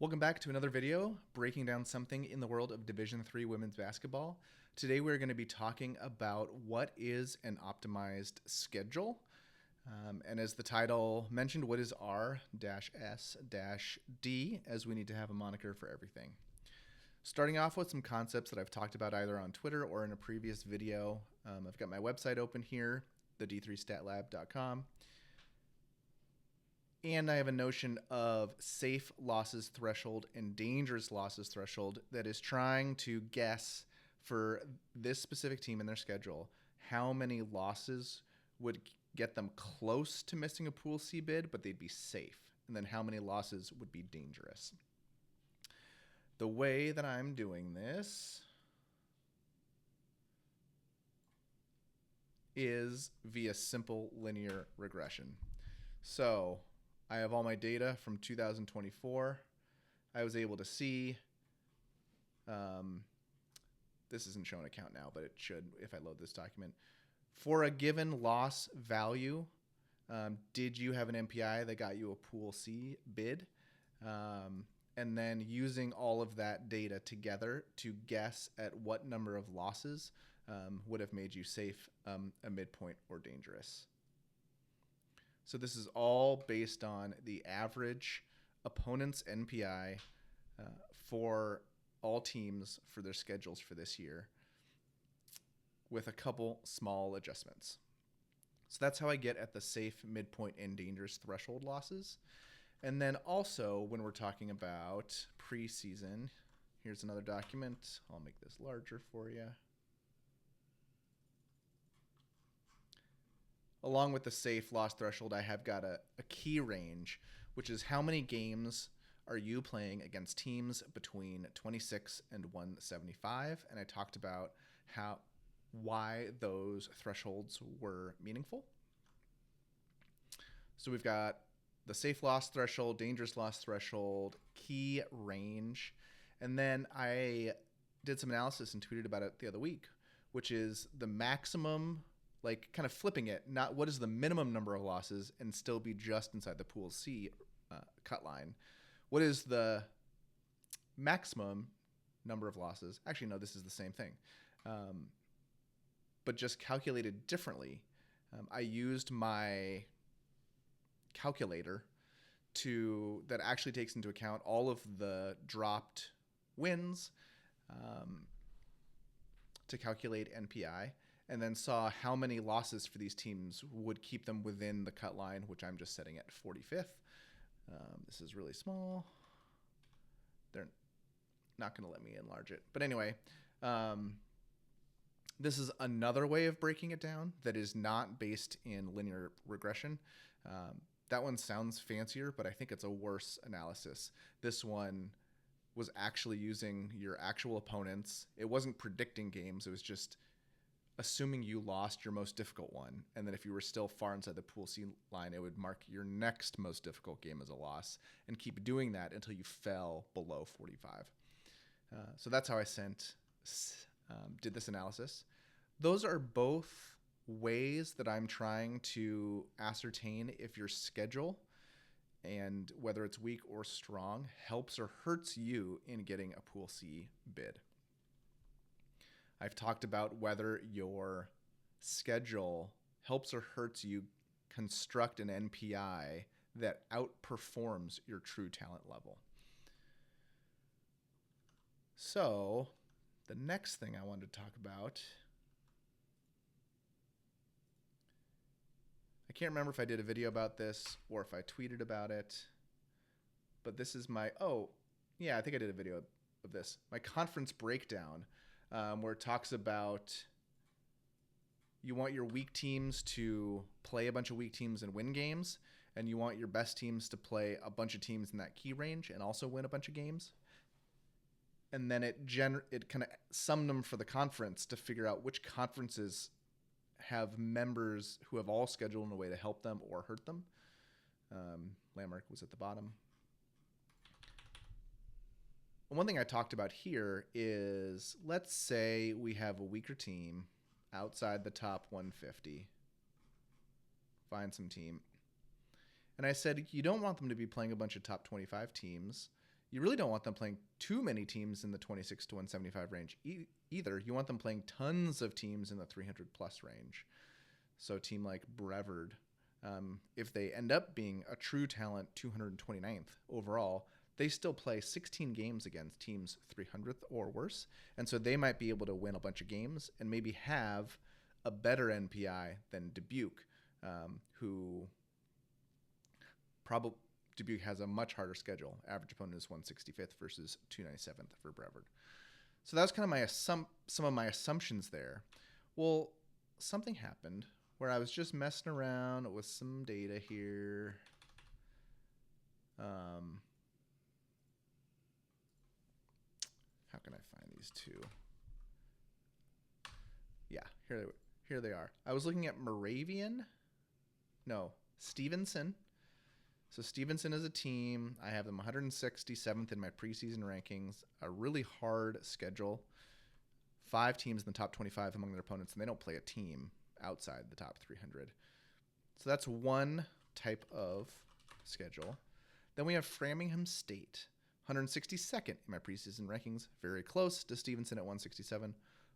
Welcome back to another video breaking down something in the world of Division III women's basketball. Today we're going to be talking about what is an optimized schedule. And as the title mentioned, what is R-S-D, as we need to have a moniker for everything. Starting off with some concepts that I've talked about either on Twitter or in a previous video. I've got my website open here, the d3statlab.com. And I have a notion of safe losses threshold and dangerous losses threshold that is trying to guess for this specific team in their schedule how many losses would get them close to missing a Pool C bid, but they'd be safe, and then how many losses would be dangerous. The way that I'm doing this is via simple linear regression. So I have all my data from 2024. I was able to see, this isn't showing a count now, but it should if I load this document. For a given loss value, did you have an MPI that got you a Pool C bid? And then using all of that data together to guess at what number of losses would have made you safe, a midpoint, or dangerous. So this is all based on the average opponent's NPI for all teams for their schedules for this year, with a couple small adjustments. So that's how I get at the safe, midpoint, and dangerous threshold losses. And then also when we're talking about preseason, here's another document. I'll make this larger for you. Along with the safe loss threshold, I have got a key range, which is how many games are you playing against teams between 26 and 175. And I talked about why those thresholds were meaningful. So we've got the safe loss threshold, dangerous loss threshold, key range. And then I did some analysis and tweeted about it the other week, which is the maximum, like kind of flipping it, not what is the minimum number of losses and still be just inside the Pool C cut line. What is the maximum number of losses? Actually, no, this is the same thing, but just calculated differently. I used my calculator that actually takes into account all of the dropped wins to calculate NPI, and then saw how many losses for these teams would keep them within the cut line, which I'm just setting at 45th. This is really small. They're not going to let me enlarge it. But anyway, this is another way of breaking it down that is not based in linear regression. That one sounds fancier, but I think it's a worse analysis. This one was actually using your actual opponents. It wasn't predicting games. It was just assuming you lost your most difficult one, and then if you were still far inside the Pool C line, it would mark your next most difficult game as a loss, and keep doing that until you fell below 45. So that's how I did this analysis. Those are both ways that I'm trying to ascertain if your schedule, and whether it's weak or strong, helps or hurts you in getting a Pool C bid. I've talked about whether your schedule helps or hurts you construct an NPI that outperforms your true talent level. So the next thing I wanted to talk about, I can't remember if I did a video about this or if I tweeted about it, but this is I think I did a video of this. My conference breakdown, where it talks about you want your weak teams to play a bunch of weak teams and win games, and you want your best teams to play a bunch of teams in that key range and also win a bunch of games. And then it kind of summed them for the conference to figure out which conferences have members who have all scheduled in a way to help them or hurt them. Landmark was at the bottom. One thing I talked about here is, let's say we have a weaker team outside the top 150. Find some team. And I said, you don't want them to be playing a bunch of top 25 teams. You really don't want them playing too many teams in the 26 to 175 range either. You want them playing tons of teams in the 300 plus range. So a team like Brevard, if they end up being a true talent 229th overall, they still play 16 games against teams 300th or worse. And so they might be able to win a bunch of games and maybe have a better NPI than Dubuque, who probably Dubuque has a much harder schedule. Average opponent is 165th versus 297th for Brevard. So that was kind of some of my assumptions there. Well, something happened where I was just messing around with some data here. How can I find these two? Yeah, here they are. I was looking at Stevenson. So Stevenson is a team. I have them 167th in my preseason rankings. A really hard schedule. 5 teams in the top 25 among their opponents, and they don't play a team outside the top 300. So that's one type of schedule. Then we have Framingham State, 162nd in my preseason rankings. Very close to Stevenson at 167.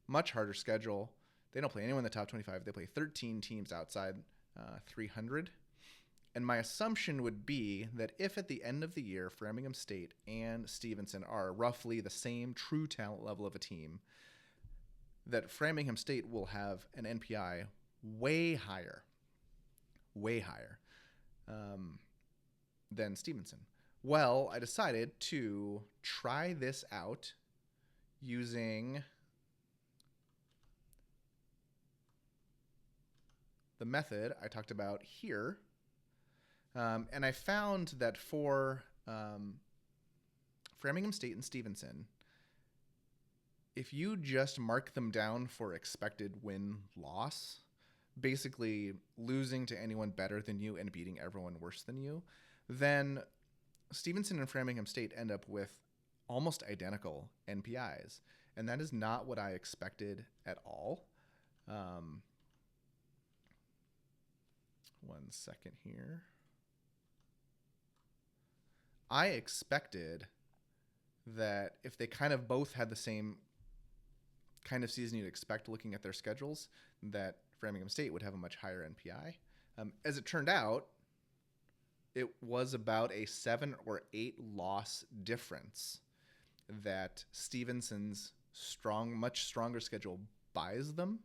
Much harder schedule. They don't play anyone in the top 25. They play 13 teams outside 300. And my assumption would be that if at the end of the year, Framingham State and Stevenson are roughly the same true talent level of a team, that Framingham State will have an NPI way higher than Stevenson. Well, I decided to try this out using the method I talked about here. And I found that for Framingham State and Stevenson, if you just mark them down for expected win-loss, basically losing to anyone better than you and beating everyone worse than you, then Stevenson and Framingham State end up with almost identical NPIs. And that is not what I expected at all. One second here. I expected that if they kind of both had the same kind of season you'd expect looking at their schedules, that Framingham State would have a much higher NPI. As it turned out, it was about a 7 or 8 loss difference that Stevenson's much stronger schedule buys them,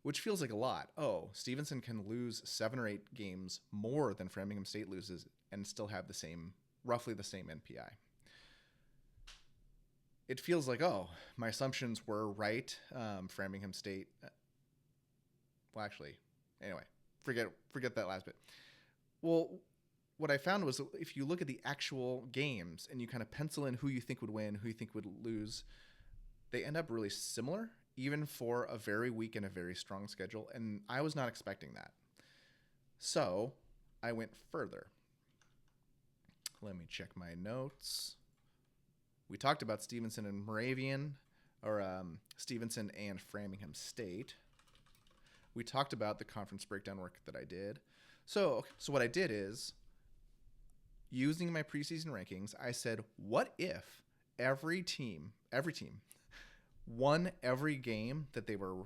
which feels like a lot. Oh, Stevenson can lose 7 or 8 games more than Framingham State loses and still have roughly the same NPI. It feels like, oh, my assumptions were right. Framingham State. Well, actually, anyway, forget that last bit. Well, what I found was if you look at the actual games and you kind of pencil in who you think would win, who you think would lose, they end up really similar, even for a very weak and a very strong schedule. And I was not expecting that. So I went further. Let me check my notes. We talked about Stevenson and Moravian, or Stevenson and Framingham State. We talked about the conference breakdown work that I did. So what I did is, using my preseason rankings, I said, what if every team won every game that they were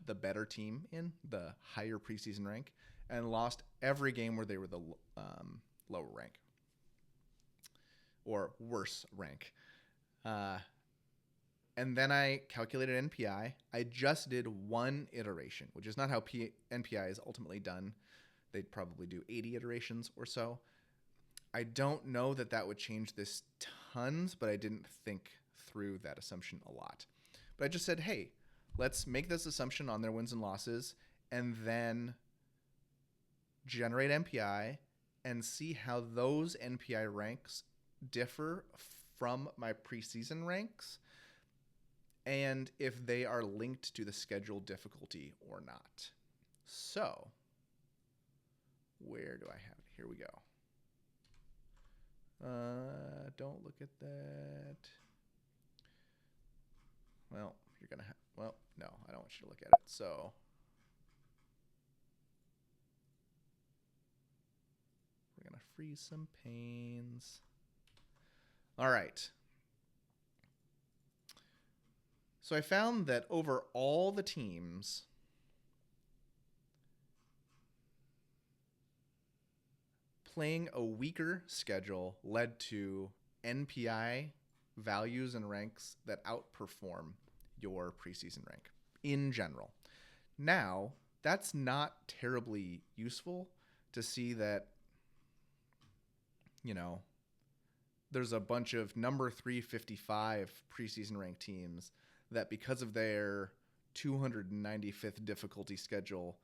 the better team in, the higher preseason rank, and lost every game where they were the lower rank or worse rank. And then I calculated NPI. I just did one iteration, which is not how NPI is ultimately done. They'd probably do 80 iterations or so. I don't know that would change this tons, but I didn't think through that assumption a lot. But I just said, hey, let's make this assumption on their wins and losses and then generate NPI and see how those NPI ranks differ from my preseason ranks and if they are linked to the schedule difficulty or not. So where do I have it? Here we go. Don't look at that. Well, you're going to have, well, no, I don't want you to look at it. So we're going to freeze some panes. All right. So I found that over all the teams, playing a weaker schedule led to NPI values and ranks that outperform your preseason rank in general. Now, that's not terribly useful to see that, you know, there's a bunch of number 355 preseason ranked teams that because of their 295th difficulty schedule,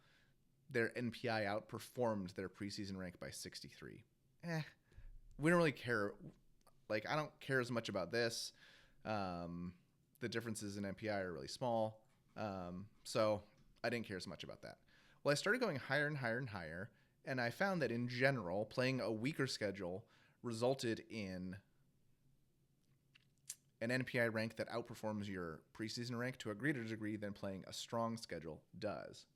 their NPI outperformed their preseason rank by 63. We don't really care. Like, I don't care as much about this. The differences in NPI are really small. So I didn't care as much about that. Well, I started going higher and higher and higher, and I found that in general, playing a weaker schedule resulted in an NPI rank that outperforms your preseason rank to a greater degree than playing a strong schedule does.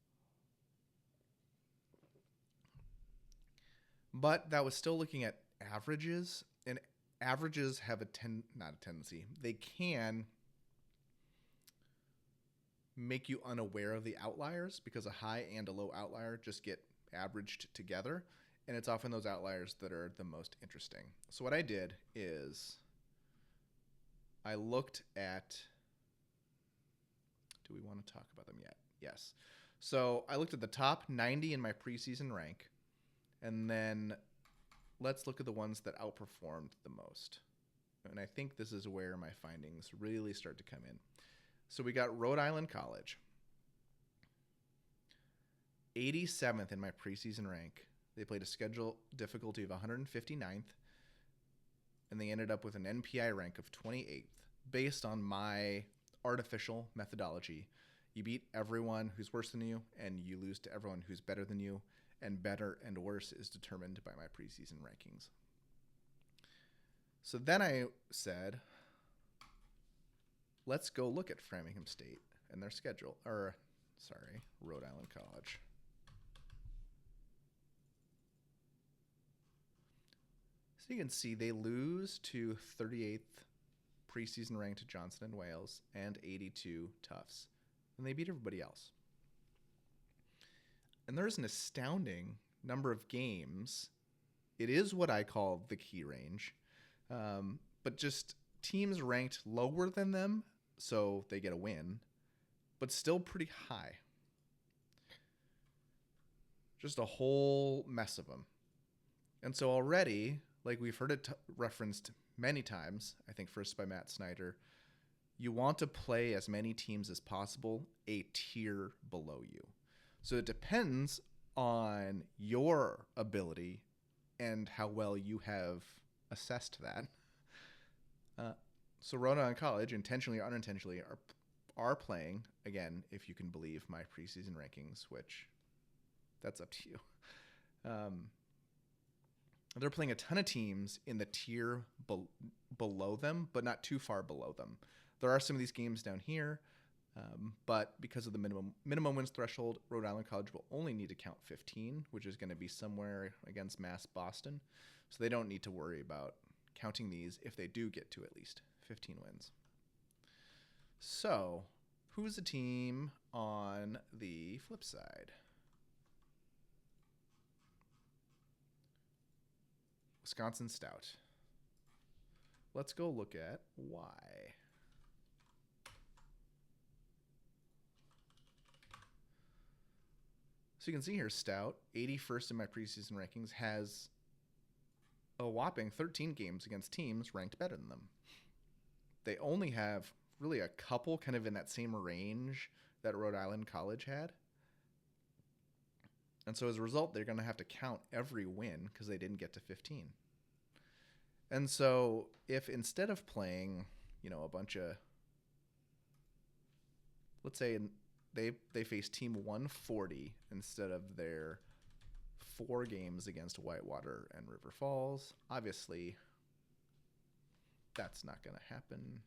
But that was still looking at averages, and averages have not a tendency. They can make you unaware of the outliers because a high and a low outlier just get averaged together, and it's often those outliers that are the most interesting. So what I did is I looked at, do we want to talk about them yet? Yes. So I looked at the top 90 in my preseason rank, and then let's look at the ones that outperformed the most. And I think this is where my findings really start to come in. So we got Rhode Island College, 87th in my preseason rank. They played a schedule difficulty of 159th, and they ended up with an NPI rank of 28th based on my artificial methodology. You beat everyone who's worse than you, and you lose to everyone who's better than you, and better and worse is determined by my preseason rankings. So then I said, let's go look at Framingham State and their schedule. Rhode Island College. So you can see they lose to 38th preseason ranked Johnson & Wales and 82 Tufts. And they beat everybody else. And there's an astounding number of games. It is what I call the key range. But just teams ranked lower than them, so they get a win, but still pretty high. Just a whole mess of them. And so already, like we've heard it referenced many times, I think first by Matt Snyder, you want to play as many teams as possible a tier below you. So it depends on your ability and how well you have assessed that. So Rhode Island College, intentionally or unintentionally, are playing, again, if you can believe my preseason rankings, which that's up to you. They're playing a ton of teams in the tier below them, but not too far below them. There are some of these games down here, but because of the minimum wins threshold, Rhode Island College will only need to count 15, which is going to be somewhere against Mass Boston. So they don't need to worry about counting these if they do get to at least 15 wins. So who's the team on the flip side? Wisconsin Stout. Let's go look at why. So you can see here, Stout, 81st in my preseason rankings, has a whopping 13 games against teams ranked better than them. They only have really a couple kind of in that same range that Rhode Island College had. And so as a result, they're going to have to count every win because they didn't get to 15. And so if instead of playing, a bunch of, let's say they face team 140 instead of their 4 games against Whitewater and River Falls, obviously that's not going to happen.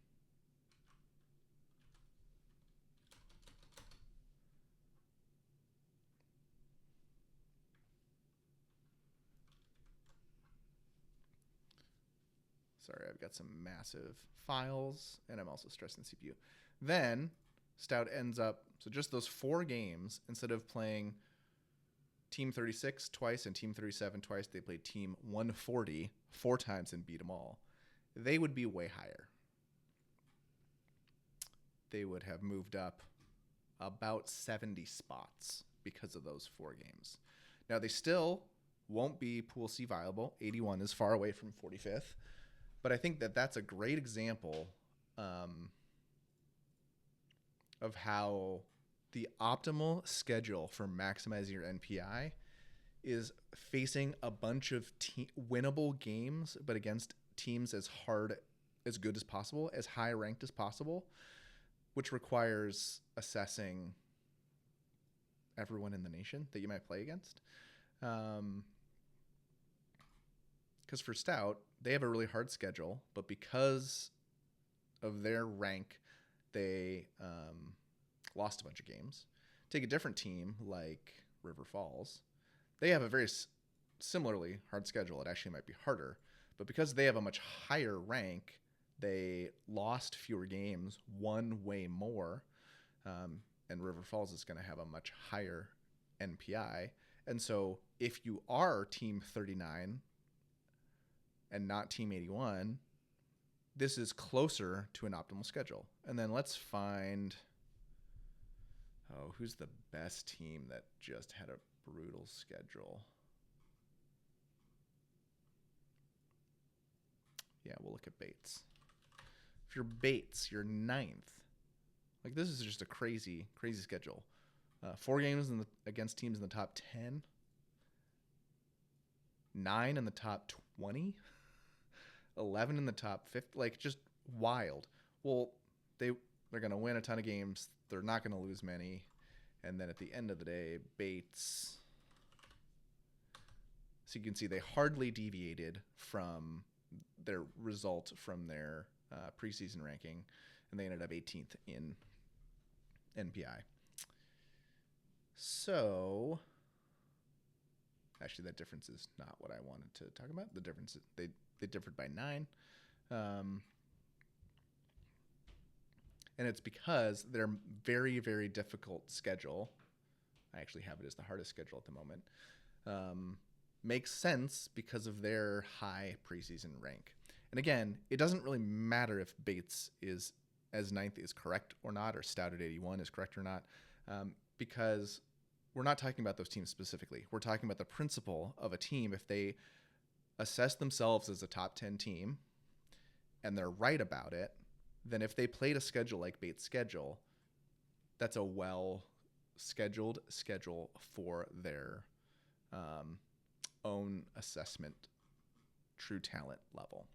Sorry, I've got some massive files, and I'm also stressing the CPU. Then Stout ends up, so just those 4 games, instead of playing Team 36 twice and Team 37 twice, they played Team 140 4 times and beat them all. They would be way higher. They would have moved up about 70 spots because of those 4 games. Now, they still won't be Pool C viable. 81 is far away from 45th. But I think that that's a great example of how the optimal schedule for maximizing your NPI is facing a bunch of winnable games, but against teams as good as possible, as high ranked as possible, which requires assessing everyone in the nation that you might play against. Because for Stout, they have a really hard schedule, but because of their rank, they lost a bunch of games. Take a different team like River Falls. They have a very similarly hard schedule. It actually might be harder, but because they have a much higher rank, they lost fewer games, won way more, and River Falls is going to have a much higher NPI. And so if you are Team 39 and not Team 81, this is closer to an optimal schedule. And then let's find, who's the best team that just had a brutal schedule? Yeah, we'll look at Bates. If you're Bates, you're 9th. Like, this is just a crazy, crazy schedule. 4 games against teams in the top 10. 9 in the top 20. 11 in the top 50. Like, just wild. Well, they're going to win a ton of games. They're not going to lose many. And then at the end of the day, Bates. So you can see they hardly deviated from their result from their preseason ranking, and they ended up 18th in NPI. So, actually, that difference is not what I wanted to talk about. The difference is they differed by 9. And it's because their very, very difficult schedule, I actually have it as the hardest schedule at the moment, makes sense because of their high preseason rank. And again, it doesn't really matter if Bates is as 9th is correct or not, or Stout at 81 is correct or not, because we're not talking about those teams specifically. We're talking about the principle of a team. If they assess themselves as a top 10 team and they're right about it, then if they played a schedule like Bates' schedule, that's a well-scheduled schedule for their own assessment, true talent level.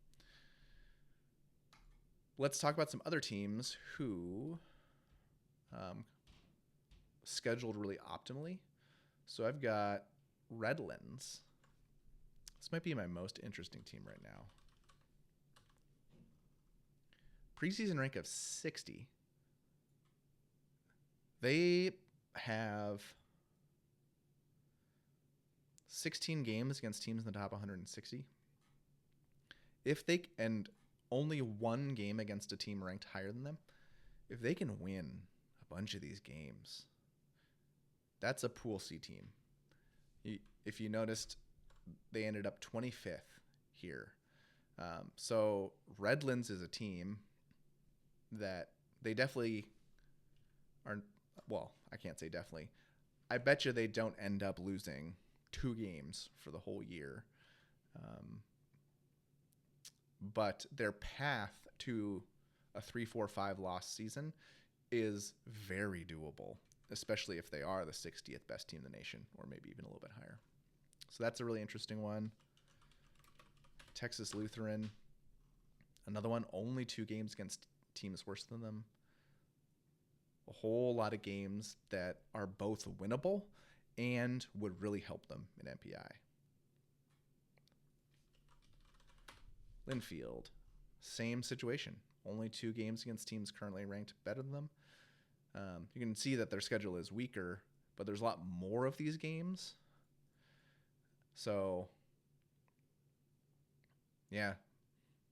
Let's talk about some other teams who scheduled really optimally. So I've got Redlands. This might be my most interesting team right now. Preseason rank of 60. They have 16 games against teams in the top 160. And only 1 game against a team ranked higher than them. If they can win a bunch of these games, that's a Pool C team. If you noticed, they ended up 25th here. So Redlands is a team that they definitely are. Well, I can't say definitely. I bet you they don't end up losing 2 games for the whole year. But their path to a 3-4-5 loss season is very doable, especially if they are the 60th best team in the nation, or maybe even a little bit higher. So that's a really interesting one. Texas Lutheran, another one, only 2 games against teams worse than them. A whole lot of games that are both winnable and would really help them in NPI. Linfield, same situation. Only 2 games against teams currently ranked better than them. You can see that their schedule is weaker, but there's a lot more of these games. So, yeah,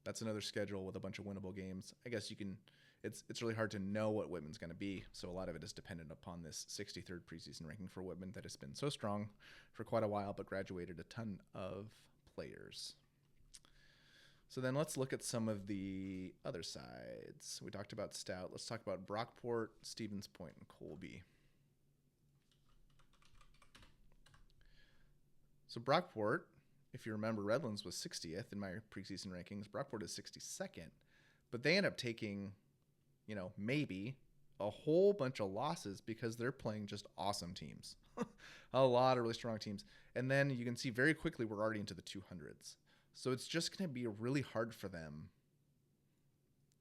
That's another schedule with a bunch of winnable games. I guess you can. It's really hard to know what Whitman's going to be, so a lot of it is dependent upon this 63rd preseason ranking for Whitman that has been so strong for quite a while, but graduated a ton of players. So then let's look at some of the other sides. We talked about Stout. Let's talk about Brockport, Stevens Point, and Colby. So Brockport, if you remember, Redlands was 60th in my preseason rankings. Brockport is 62nd, but they end up taking, maybe a whole bunch of losses because they're playing just awesome teams. A lot of really strong teams. And then you can see very quickly we're already into the 200s. So it's just going to be really hard for them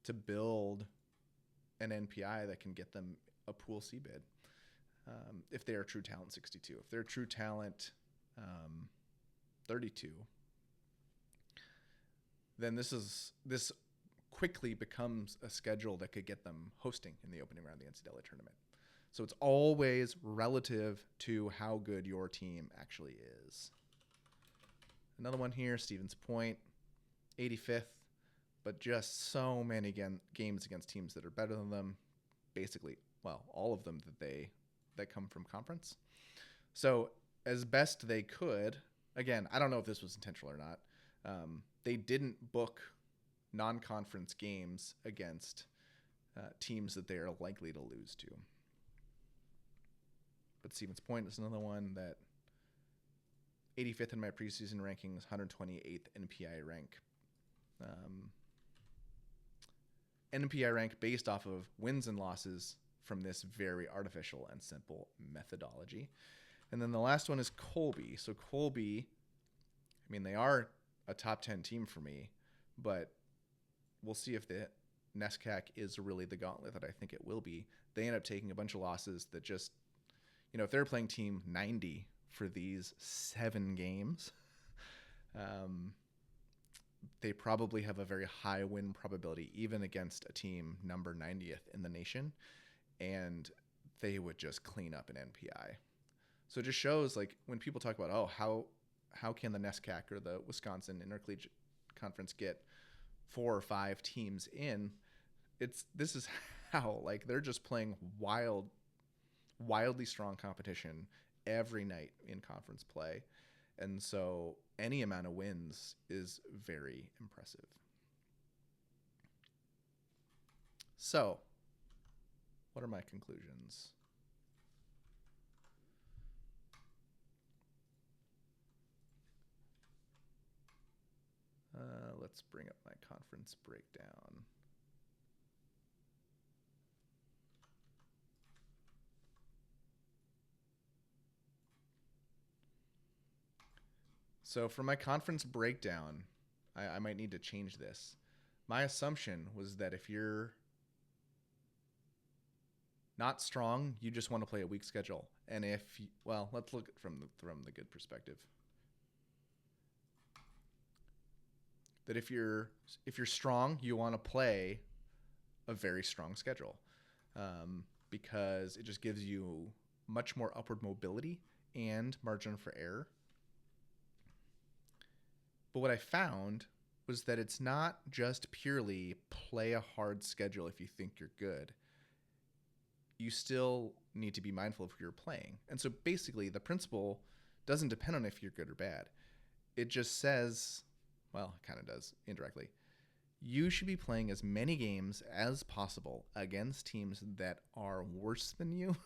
to build an NPI that can get them a Pool C bid if they are true talent 62. If they're true talent 32, then this quickly becomes a schedule that could get them hosting in the opening round of the NCAA tournament. So it's always relative to how good your team actually is. Another one here, Stevens Point, 85th, but just so many games against teams that are better than them. Basically, all of them that come from conference. So as best they could, again, I don't know if this was intentional or not. They didn't book non-conference games against teams that they are likely to lose to. But Stevens Point is another one that 85th in my preseason rankings, 128th NPI rank. NPI rank based off of wins and losses from this very artificial and simple methodology. And then the last one is Colby. So Colby, they are a top 10 team for me, but we'll see if the NESCAC is really the gauntlet that I think it will be. They end up taking a bunch of losses that just, if they're playing team 90 for these 7 games, they probably have a very high win probability, even against a team number 90th in the nation, and they would just clean up an NPI. So it just shows, when people talk about, how can the NESCAC or the Wisconsin Intercollegiate Conference get 4 or 5 teams in? This is how, they're just playing wildly strong competition every night in conference play. And so any amount of wins is very impressive. So what are my conclusions? Let's bring up my conference breakdown. So for my conference breakdown, I might need to change this. My assumption was that if you're not strong, you just want to play a weak schedule. And let's look from the good perspective. That if you're strong, you want to play a very strong schedule, because it just gives you much more upward mobility and margin for error. But what I found was that it's not just purely play a hard schedule if you think you're good. You still need to be mindful of who you're playing. And so basically the principle doesn't depend on if you're good or bad. It just says, it kind of does indirectly. You should be playing as many games as possible against teams that are worse than you,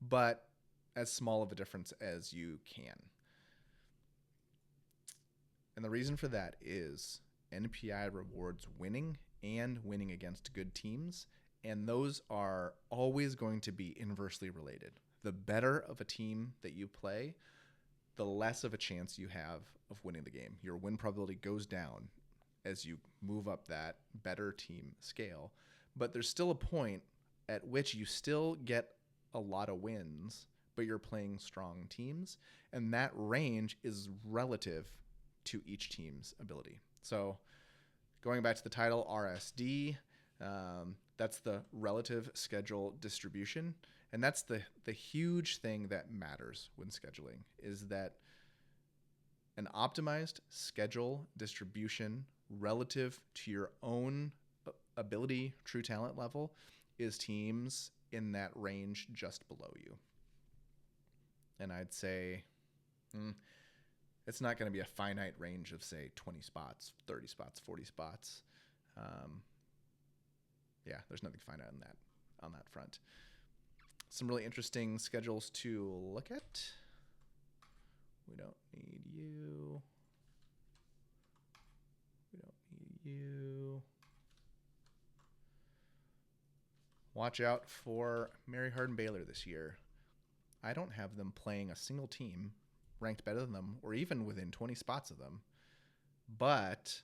but as small of a difference as you can. And the reason for that is NPI rewards winning and winning against good teams, and those are always going to be inversely related. The better of a team that you play, the less of a chance you have of winning the game. Your win probability goes down as you move up that better team scale, but there's still a point at which you still get a lot of wins, but you're playing strong teams, and that range is relative to each team's ability. So going back to the title, RSD, that's the relative schedule distribution. And that's the huge thing that matters when scheduling, is that an optimized schedule distribution relative to your own ability, true talent level, is teams in that range just below you. And I'd say it's not going to be a finite range of, say, 20 spots, 30 spots, 40 spots. Yeah, there's nothing finite on that front. Some really interesting schedules to look at. We don't need you. We don't need you. Watch out for Mary Hardin Baylor this year. I don't have them playing a single team ranked better than them or even within 20 spots of them. But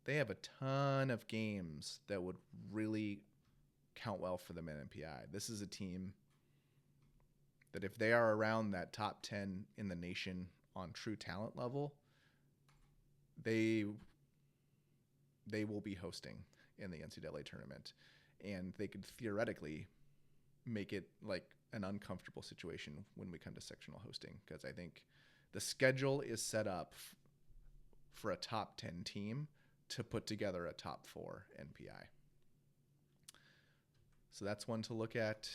they have a ton of games that would really count well for them in NPI. This is a team that if they are around that top 10 in the nation on true talent level, they will be hosting in the NCAA tournament. And they could theoretically make it like an uncomfortable situation when we come to sectional hosting, because I think the schedule is set up for a top 10 team to put together a top 4 NPI. So that's one to look at.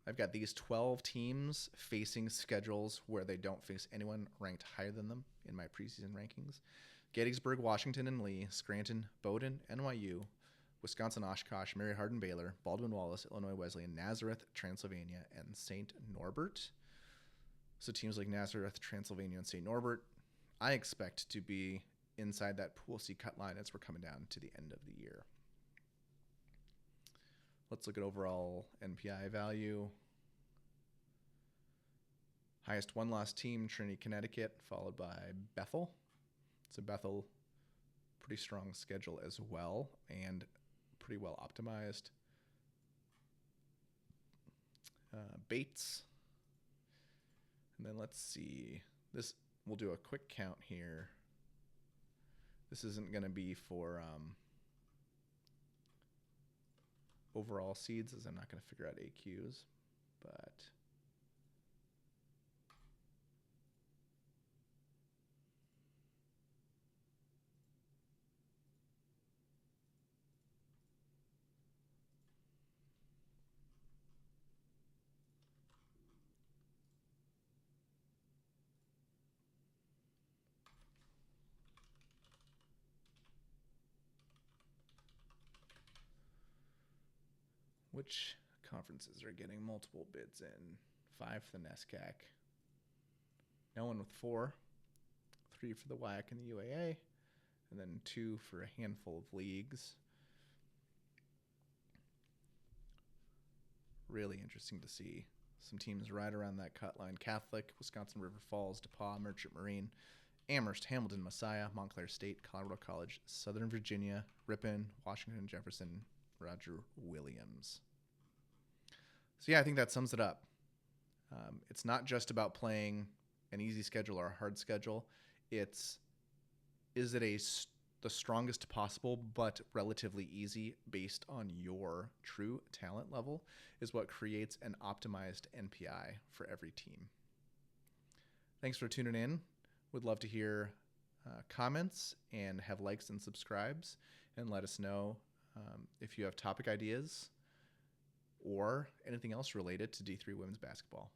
I've got these 12 teams facing schedules where they don't face anyone ranked higher than them in my preseason rankings. Gettysburg, Washington and Lee, Scranton, Bowdoin, NYU, Wisconsin, Oshkosh, Mary Hardin, Baylor, Baldwin-Wallace, Illinois Wesleyan, Nazareth, Transylvania, and St. Norbert. So teams like Nazareth, Transylvania, and St. Norbert, I expect to be inside that Pool C cut line as we're coming down to the end of the year. Let's look at overall NPI value. Highest one-loss team, Trinity, Connecticut, followed by Bethel. So Bethel, pretty strong schedule as well, and pretty well optimized. Bates. And then let's see. This, we'll do a quick count here. This isn't going to be for overall seeds, as I'm not going to figure out AQs, but which conferences are getting multiple bids in? 5 for the NESCAC. No one with 4. 3 for the WIAC and the UAA. And then 2 for a handful of leagues. Really interesting to see some teams right around that cut line. Catholic, Wisconsin River Falls, DePauw, Merchant Marine, Amherst, Hamilton, Messiah, Montclair State, Colorado College, Southern Virginia, Ripon, Washington, Jefferson, Roger Williams. So yeah, I think that sums it up. It's not just about playing an easy schedule or a hard schedule. Is it the strongest possible but relatively easy based on your true talent level is what creates an optimized NPI for every team. Thanks for tuning in. Would love to hear comments and have likes and subscribes, and let us know if you have topic ideas or anything else related to D3 women's basketball.